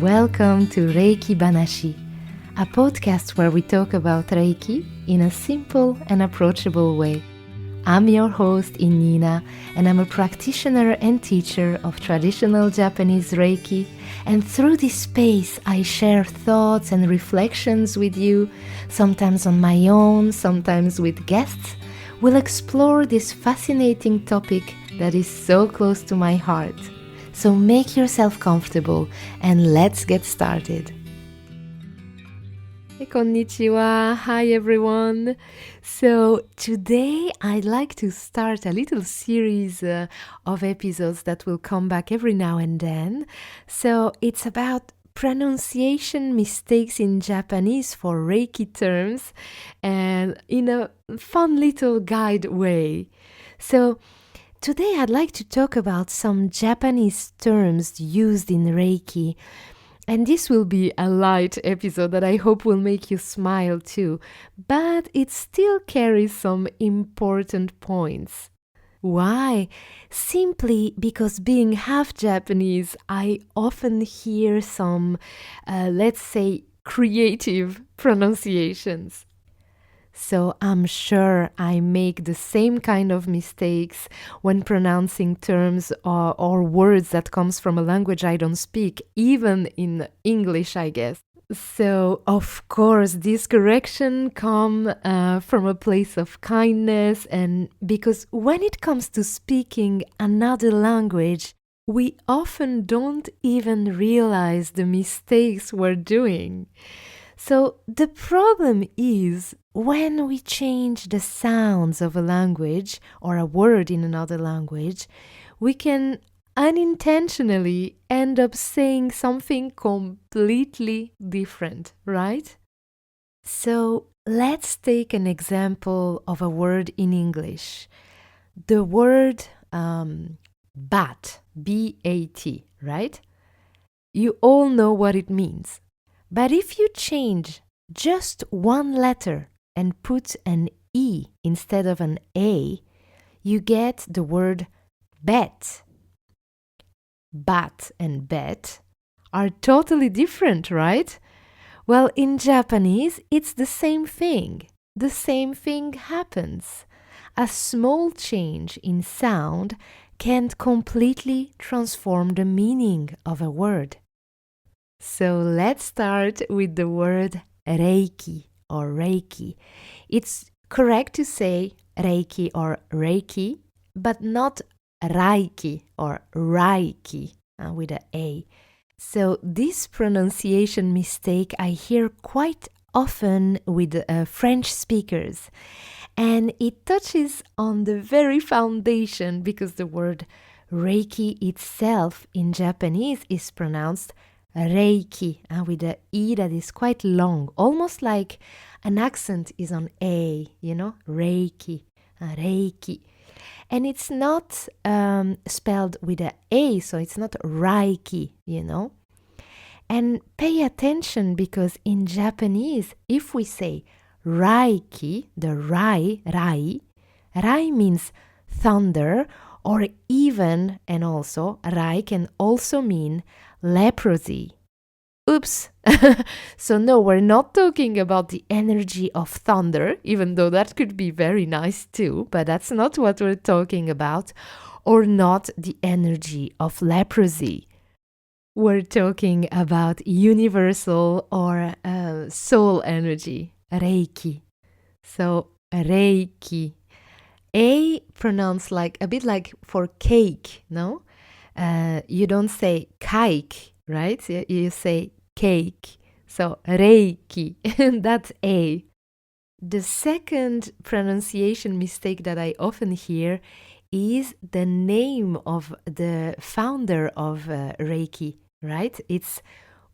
Welcome to Reiki Banashi, a podcast where we talk about Reiki in a simple and approachable way. I'm your host, Innina, and I'm a practitioner and teacher of traditional Japanese Reiki. And through this space, I share thoughts and reflections with you, sometimes on my own, sometimes with guests. We'll explore this fascinating topic that is so close to my heart. So make yourself comfortable and let's get started. Konnichiwa. Hi everyone. So today I'd like to start a little series of episodes that will come back every now and then. So it's about pronunciation mistakes in Japanese for Reiki terms and in a fun little guide way. So today I'd like to talk about some Japanese terms used in Reiki. And this will be a light episode that I hope will make you smile too, but it still carries some important points. Why? Simply because being half Japanese, I often hear some, let's say, creative pronunciations. So I'm sure I make the same kind of mistakes when pronouncing terms or words that comes from a language I don't speak, even in English, I guess. So, of course, this correction come from a place of kindness, and because when it comes to speaking another language, we often don't even realize the mistakes we're doing. So the problem is when we change the sounds of a language or a word in another language, we can unintentionally end up saying something completely different, right? So let's take an example of a word in English. The word bat, B-A-T, right? You all know what it means. But if you change just one letter and put an E instead of an A, you get the word bet. Bat and bet are totally different, right? Well, in Japanese, it's the same thing. The same thing happens. A small change in sound can completely transform the meaning of a word. So let's start with the word Reiki or Reiki. It's correct to say Reiki or Reiki, but not Reiki or Reiki with an A. So this pronunciation mistake I hear quite often with French speakers. And it touches on the very foundation because the word Reiki itself in Japanese is pronounced Reiki, with an E that is quite long, almost like an accent is on A, Reiki, Reiki. And it's not spelled with an A, so it's not Reiki, And pay attention because in Japanese, if we say Reiki, the Rai means thunder, or even, and also, Rai can also mean leprosy. Oops! So no, we're not talking about the energy of thunder, even though that could be very nice too, but that's not what we're talking about, or not the energy of leprosy. We're talking about universal or soul energy, Reiki. So Reiki. A pronounced like a bit like for cake, no? You don't say cake, right? You say cake. So Reiki, that's A. The second pronunciation mistake that I often hear is the name of the founder of Reiki, right? It's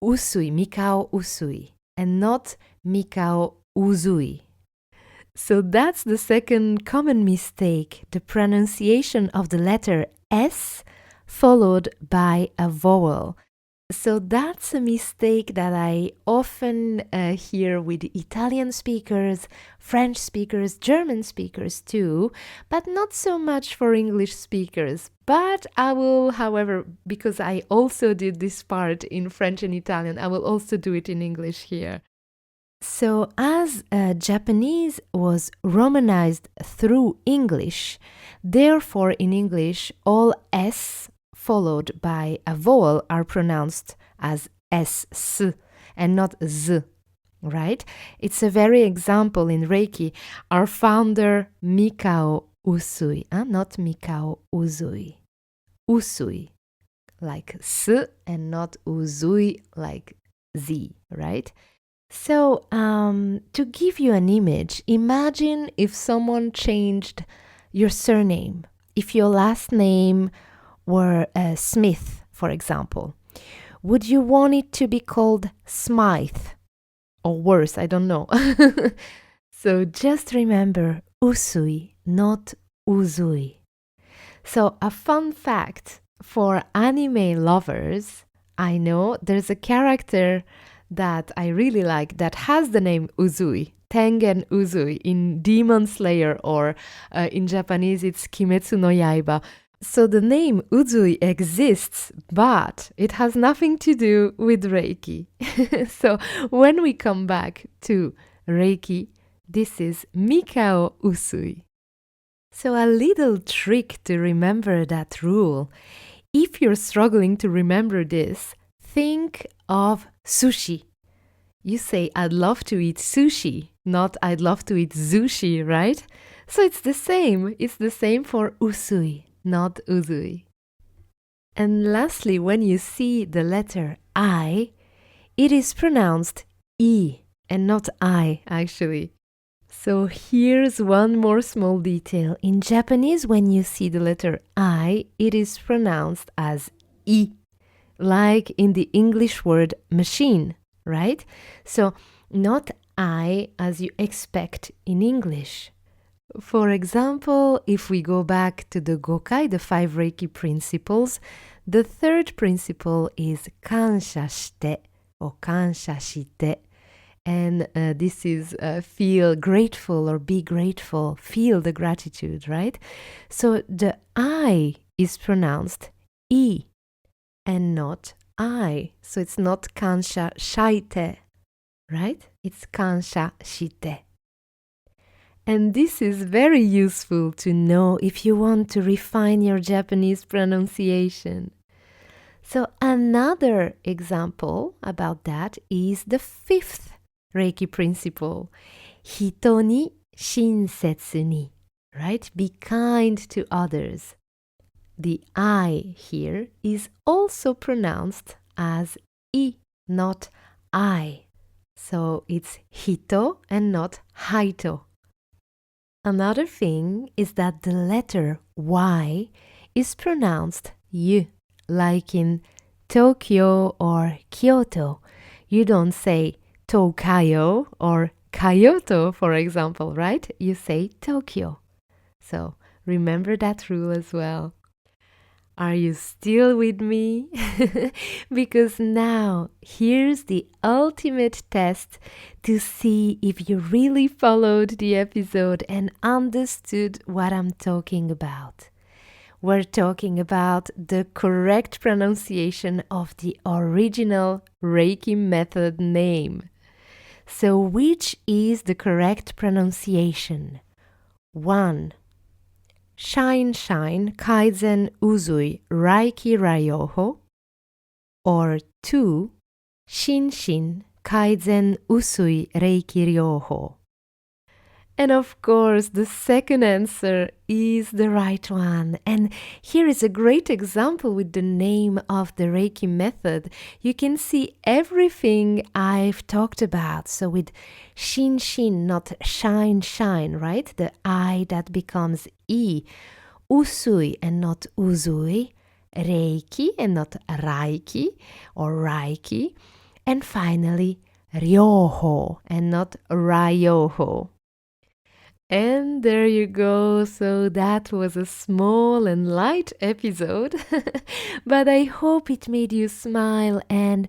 Usui, Mikao Usui, and not Mikao Uzui. So that's the second common mistake, the pronunciation of the letter S followed by a vowel. So that's a mistake that I often hear with Italian speakers, French speakers, German speakers too, but not so much for English speakers. But I will, however, because I also did this part in French and Italian, I will also do it in English here. So, as Japanese was Romanized through English, therefore in English, all S followed by a vowel are pronounced as S and not Z, right? It's a very example in Reiki. Our founder, Mikao Usui, not Mikao Uzui. Usui, like S, and not Uzui, like Z, right? So, to give you an image, imagine if someone changed your surname. If your last name were Smith, for example, would you want it to be called Smythe? Or worse, I don't know. So just remember Usui, not Uzui. So, a fun fact for anime lovers, I know there's a character that I really like that has the name Uzui, Tengen Uzui, in Demon Slayer, or in Japanese it's Kimetsu no Yaiba. So the name Uzui exists, but it has nothing to do with Reiki. So when we come back to Reiki, this is Mikao Usui. So a little trick to remember that rule. If you're struggling to remember this, think of sushi. You say, I'd love to eat sushi, not I'd love to eat sushi, right? So it's the same. It's the same for usui, not uzui. And lastly, when you see the letter I, it is pronounced I and not I, actually. So here's one more small detail. In Japanese, when you see the letter I, it is pronounced as I, like in the English word machine, right? So not I as you expect in English. For example, if we go back to the Gokai, the 5 Reiki principles, the third principle is kansha shite or kansha shite. And this is feel grateful or be grateful, feel the gratitude, right? So the I is pronounced I and not I. So it's not kansha shaite, right? It's kansha shite. And this is very useful to know if you want to refine your Japanese pronunciation. So another example about that is the 5th Reiki principle, hito ni shinsetsu ni, right? Be kind to others. The I here is also pronounced as I, not I. So it's hito and not haito. Another thing is that the letter Y is pronounced Y, like in Tokyo or Kyoto. You don't say Tokayo or Kyoto, for example, right? You say Tokyo. So remember that rule as well. Are you still with me? Because now here's the ultimate test to see if you really followed the episode and understood what I'm talking about. We're talking about the correct pronunciation of the original Reiki method name. So which is the correct pronunciation? 1. Shine Shine Kaizen Uzui Reiki Ryoho, or 2. Shin Shin Kaizen Usui Reiki Ryoho. And of course, the second answer is the right one. And here is a great example with the name of the Reiki method. You can see everything I've talked about. So with Shin Shin, not Shine Shine, right? The I that becomes I. Usui and not Uzui. Reiki and not Raiki or Raiki. And finally, Ryoho and not Ryoho. And there you go. So that was a small and light episode, but I hope it made you smile and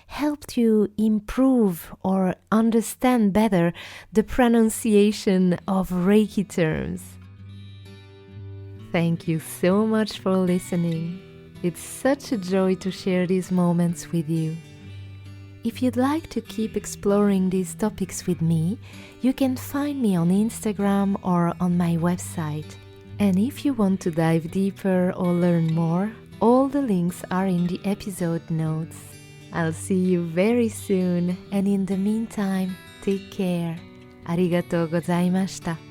helped you improve or understand better the pronunciation of Reiki terms. Thank you so much for listening. It's such a joy to share these moments with you. If you'd like to keep exploring these topics with me, you can find me on Instagram or on my website. And if you want to dive deeper or learn more, all the links are in the episode notes. I'll see you very soon, and in the meantime, take care. ありがとうございました。